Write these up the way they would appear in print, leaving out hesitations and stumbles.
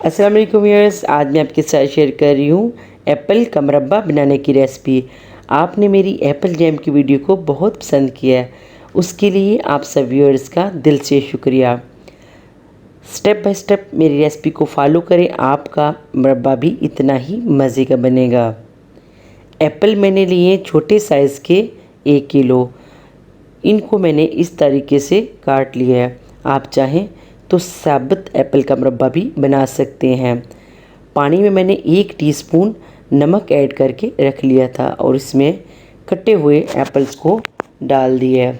अस्सलाम वालेकुम व्यूअर्स, आज मैं आपके साथ शेयर कर रही हूँ एप्पल का मुरब्बा बनाने की रेसिपी। आपने मेरी एप्पल जैम की वीडियो को बहुत पसंद किया है, उसके लिए आप सब व्यूअर्स का दिल से शुक्रिया। स्टेप बाय स्टेप मेरी रेसिपी को फॉलो करें, आपका मुरब्बा भी इतना ही मज़े का बनेगा। एप्पल मैंने लिए छोटे साइज़ के 1 किलो। इनको मैंने इस तरीके से काट लिया है। आप चाहें तो साबुत एप्पल का मुरब्बा भी बना सकते हैं। पानी में मैंने 1 टीस्पून नमक ऐड करके रख लिया था और इसमें कटे हुए एप्पल्स को डाल दिया।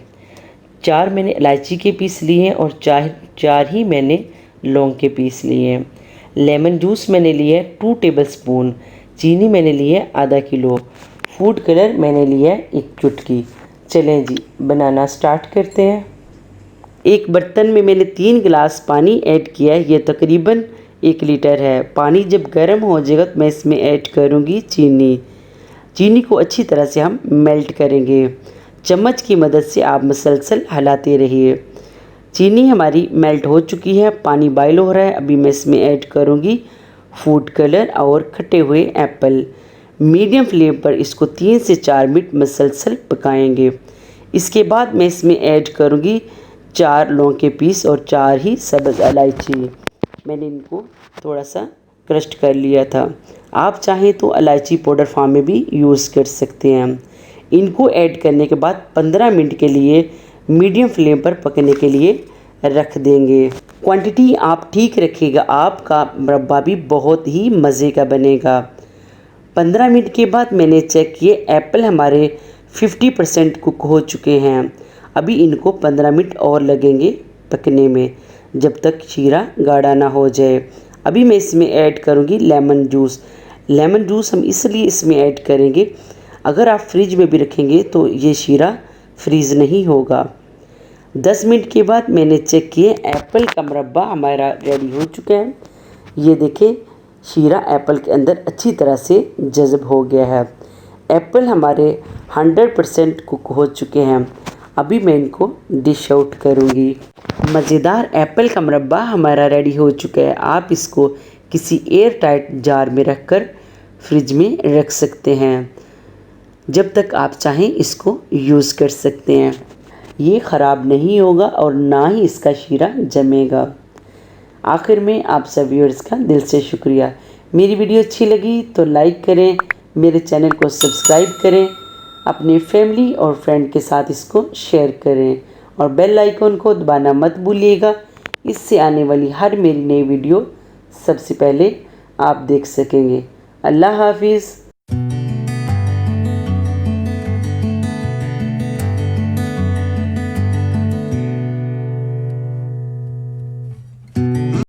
4 मैंने इलायची के पीस लिए हैं और चार ही मैंने लौंग के पीस लिए हैं। लेमन जूस मैंने लिया है 2 टेबलस्पून। चीनी मैंने लिया है आधा किलो। फूड कलर मैंने लिया है 1 चुटकी। चलें जी, बनाना स्टार्ट करते हैं। एक बर्तन में मैंने 3 गिलास पानी ऐड किया है, ये तकरीबन 1 लीटर है। पानी जब गर्म हो जाएगा तो मैं इसमें ऐड करूँगी चीनी। चीनी को अच्छी तरह से हम मेल्ट करेंगे। चम्मच की मदद से आप मुसलसल हिलाते रहिए। चीनी हमारी मेल्ट हो चुकी है, पानी बॉयल हो रहा है। अभी मैं इसमें ऐड करूँगी फूड कलर और कटे हुए एप्पल। मीडियम फ्लेम पर इसको 3 से 4 मिनट मुसलसल पकाएंगे। इसके बाद मैं इसमें ऐड करूँगी 4 लौंग के पीस और 4 ही सब्ज़ इलायची। मैंने इनको थोड़ा सा क्रस्ट कर लिया था। आप चाहें तो इलायची पाउडर फॉर्म में भी यूज़ कर सकते हैं। इनको ऐड करने के बाद 15 मिनट के लिए मीडियम फ्लेम पर पकने के लिए रख देंगे। क्वांटिटी आप ठीक रखिएगा, आपका मुरब्बा भी बहुत ही मज़े का बनेगा। 15 मिनट के बाद मैंने चेक किए, एप्पल हमारे 50% कुक हो चुके हैं। अभी इनको 15 मिनट और लगेंगे पकने में, जब तक शीरा गाढ़ा ना हो जाए। अभी मैं इसमें ऐड करूँगी लेमन जूस। लेमन जूस हम इसलिए इसमें ऐड करेंगे, अगर आप फ्रिज में भी रखेंगे तो ये शीरा फ्रीज़ नहीं होगा। 10 मिनट के बाद मैंने चेक किए, एप्पल का मुरब्बा हमारा रेडी हो चुका है। ये देखें, शीरा एप्पल के अंदर अच्छी तरह से जज़ब हो गया है। एप्पल हमारे 100% कुक हो चुके हैं। अभी मैं इनको डिश आउट करूँगी। मज़ेदार एप्पल का मुरब्बा हमारा रेडी हो चुका है। आप इसको किसी एयर टाइट जार में रखकर फ्रिज में रख सकते हैं, जब तक आप चाहें इसको यूज़ कर सकते हैं। ये ख़राब नहीं होगा और ना ही इसका शीरा जमेगा। आखिर में आप सब व्यूअर्स का दिल से शुक्रिया। मेरी वीडियो अच्छी लगी तो लाइक करें, मेरे चैनल को सब्सक्राइब करें, अपने फैमिली और फ्रेंड के साथ इसको शेयर करें और बेल आइकन को दबाना मत भूलिएगा। इससे आने वाली हर मेरी नई वीडियो सबसे पहले आप देख सकेंगे। अल्लाह हाफिज़।